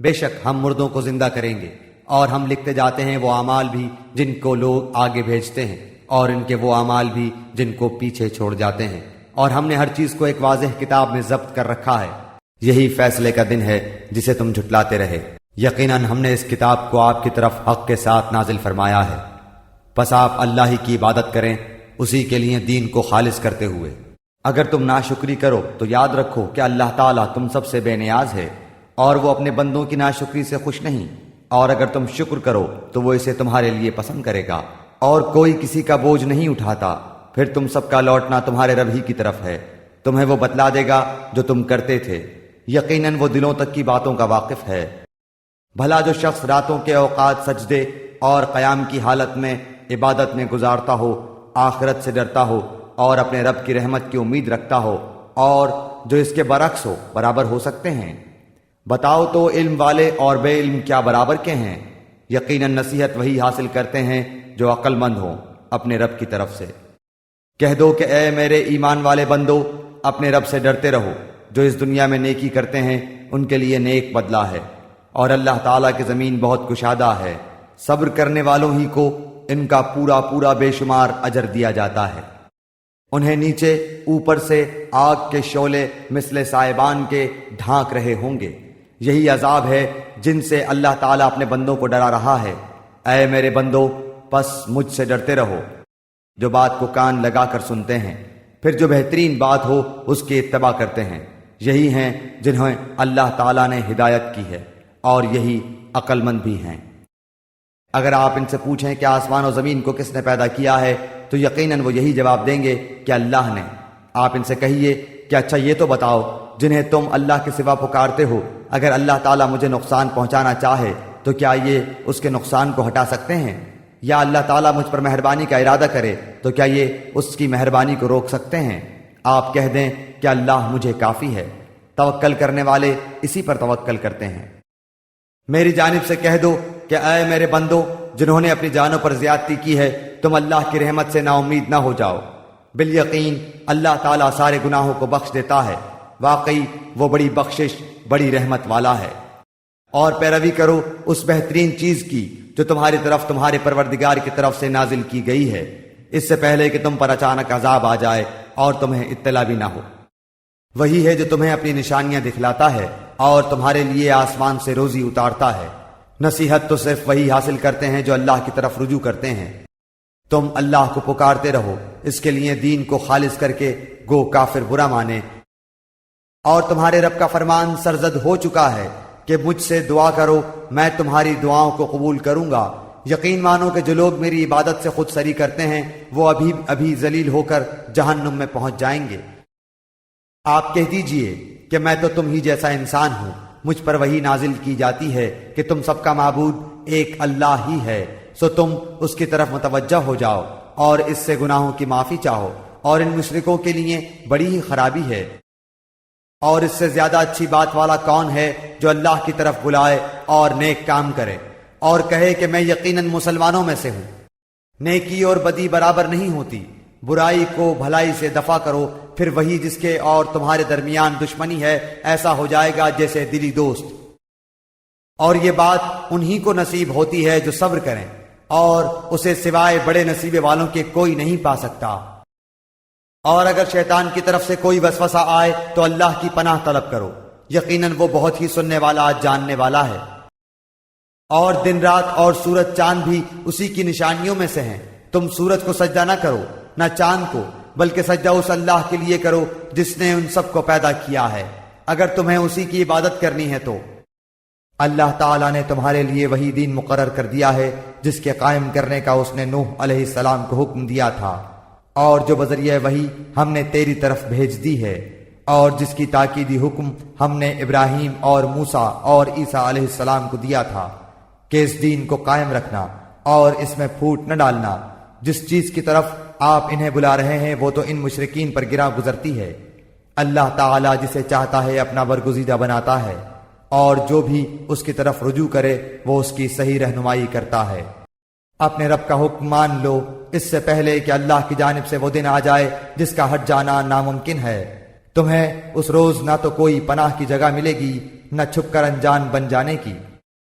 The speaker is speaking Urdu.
بے شک ہم مردوں کو زندہ کریں گے، اور ہم لکھتے جاتے ہیں وہ اعمال بھی جن کو لوگ آگے بھیجتے ہیں، اور ان کے وہ اعمال بھی جن کو پیچھے چھوڑ جاتے ہیں، اور ہم نے ہر چیز کو ایک واضح کتاب میں ضبط کر رکھا ہے۔ یہی فیصلے کا دن ہے جسے تم جھٹلاتے رہے۔ یقیناً ہم نے اس کتاب کو آپ کی طرف حق کے ساتھ نازل فرمایا ہے، پس آپ اللہ ہی کی عبادت کریں، اسی کے لیے دین کو خالص کرتے ہوئے۔ اگر تم ناشکری کرو تو یاد رکھو کہ اللہ تعالیٰ تم سب سے بے نیاز ہے، اور وہ اپنے بندوں کی ناشکری سے خوش نہیں، اور اگر تم شکر کرو تو وہ اسے تمہارے لیے پسند کرے گا، اور کوئی کسی کا بوجھ نہیں اٹھاتا، پھر تم سب کا لوٹنا تمہارے رب ہی کی طرف ہے، تمہیں وہ بتلا دے گا جو تم کرتے تھے، یقیناً وہ دلوں تک کی باتوں کا واقف ہے۔ بھلا جو شخص راتوں کے اوقات سجدے اور قیام کی حالت میں عبادت میں گزارتا ہو، آخرت سے ڈرتا ہو اور اپنے رب کی رحمت کی امید رکھتا ہو، اور جو اس کے برعکس ہو، برابر ہو سکتے ہیں؟ بتاؤ تو علم والے اور بے علم کیا برابر کے ہیں؟ یقیناً نصیحت وہی حاصل کرتے ہیں جو عقل مند ہوں اپنے رب کی طرف سے۔ کہہ دو کہ اے میرے ایمان والے بندو، اپنے رب سے ڈرتے رہو، جو اس دنیا میں نیکی کرتے ہیں ان کے لیے نیک بدلہ ہے، اور اللہ تعالیٰ کی زمین بہت کشادہ ہے، صبر کرنے والوں ہی کو ان کا پورا پورا بے شمار اجر دیا جاتا ہے۔ انہیں نیچے اوپر سے آگ کے شعلے مثل سائبان کے ڈھانک رہے ہوں گے، یہی عذاب ہے جن سے اللہ تعالیٰ اپنے بندوں کو ڈرا رہا ہے۔ اے میرے بندو، پس مجھ سے ڈرتے رہو، جو بات کو کان لگا کر سنتے ہیں، پھر جو بہترین بات ہو اس کی اتباع کرتے ہیں، یہی ہیں جنہیں اللہ تعالیٰ نے ہدایت کی ہے، اور یہی عقل مند بھی ہیں۔ اگر آپ ان سے پوچھیں کہ آسمان و زمین کو کس نے پیدا کیا ہے تو یقیناً وہ یہی جواب دیں گے کہ اللہ نے۔ آپ ان سے کہیے کہ اچھا یہ تو بتاؤ، جنہیں تم اللہ کے سوا پکارتے ہو، اگر اللہ تعالیٰ مجھے نقصان پہنچانا چاہے تو کیا یہ اس کے نقصان کو ہٹا سکتے ہیں؟ یا اللہ تعالیٰ مجھ پر مہربانی کا ارادہ کرے تو کیا یہ اس کی مہربانی کو روک سکتے ہیں؟ آپ کہہ دیں کہ اللہ مجھے کافی ہے، توکل کرنے والے اسی پر توکل کرتے ہیں۔ میری جانب سے کہہ دو کہ اے میرے بندو، جنہوں نے اپنی جانوں پر زیادتی کی ہے، تم اللہ کی رحمت سے نا امید نہ ہو جاؤ، بالیقین اللہ تعالیٰ سارے گناہوں کو بخش دیتا ہے، واقعی وہ بڑی بخشش بڑی رحمت والا ہے۔ اور پیروی کرو اس بہترین چیز کی جو تمہاری طرف تمہارے پروردگار کی طرف سے نازل کی گئی ہے، اس سے پہلے کہ تم پر اچانک عذاب آ جائے اور تمہیں اطلاع بھی نہ ہو۔ وہی ہے جو تمہیں اپنی نشانیاں دکھلاتا ہے اور تمہارے لیے آسمان سے روزی اتارتا ہے۔ نصیحت تو صرف وہی حاصل کرتے ہیں جو اللہ کی طرف رجوع کرتے ہیں۔ تم اللہ کو پکارتے رہو، اس کے لیے دین کو خالص کر کے گو کافر برا مانے۔ اور تمہارے رب کا فرمان سرزد ہو چکا ہے کہ مجھ سے دعا کرو، میں تمہاری دعاؤں کو قبول کروں گا۔ یقین مانو کہ جو لوگ میری عبادت سے خود سری کرتے ہیں وہ ابھی ذلیل ہو کر جہنم میں پہنچ جائیں گے۔ آپ کہہ دیجئے کہ میں تو تم ہی جیسا انسان ہوں، مجھ پر وہی نازل کی جاتی ہے کہ تم سب کا معبود ایک اللہ ہی ہے، سو تم اس کی طرف متوجہ ہو جاؤ اور اس سے گناہوں کی معافی چاہو، اور ان مشرکوں کے لیے بڑی ہی خرابی ہے۔ اور اس سے زیادہ اچھی بات والا کون ہے جو اللہ کی طرف بلائے اور نیک کام کرے اور کہے کہ میں یقیناً مسلمانوں میں سے ہوں۔ نیکی اور بدی برابر نہیں ہوتی، برائی کو بھلائی سے دفع کرو، پھر وہی جس کے اور تمہارے درمیان دشمنی ہے ایسا ہو جائے گا جیسے دلی دوست۔ اور یہ بات انہی کو نصیب ہوتی ہے جو صبر کریں، اور اسے سوائے بڑے نصیبے والوں کے کوئی نہیں پا سکتا۔ اور اگر شیطان کی طرف سے کوئی وسوسہ آئے تو اللہ کی پناہ طلب کرو، یقیناً وہ بہت ہی سننے والا جاننے والا ہے۔ اور دن رات اور سورج چاند بھی اسی کی نشانیوں میں سے ہیں، تم سورج کو سجدہ نہ کرو نہ چاند کو، بلکہ سجدہ اس اللہ کے لیے کرو جس نے ان سب کو پیدا کیا ہے، اگر تمہیں اسی کی عبادت کرنی ہے تو۔ اللہ تعالیٰ نے تمہارے لیے وہی دین مقرر کر دیا ہے جس کے قائم کرنے کا اس نے نوح علیہ السلام کو حکم دیا تھا، اور جو بذریعہ وحی ہم نے تیری طرف بھیج دی ہے، اور جس کی تاکیدی حکم ہم نے ابراہیم اور موسیٰ اور عیسیٰ علیہ السلام کو دیا تھا کہ اس دین کو قائم رکھنا اور اس میں پھوٹ نہ ڈالنا۔ جس چیز کی طرف آپ انہیں بلا رہے ہیں وہ تو ان مشرکین پر گراں گزرتی ہے۔ اللہ تعالیٰ جسے چاہتا ہے اپنا برگزیدہ بناتا ہے، اور جو بھی اس کی طرف رجوع کرے وہ اس کی صحیح رہنمائی کرتا ہے۔ اپنے رب کا حکم مان لو اس سے پہلے کہ اللہ کی جانب سے وہ دن آ جائے جس کا ہٹ جانا ناممکن ہے۔ تمہیں اس روز نہ تو کوئی پناہ کی جگہ ملے گی نہ چھپ کر انجان بن جانے کی۔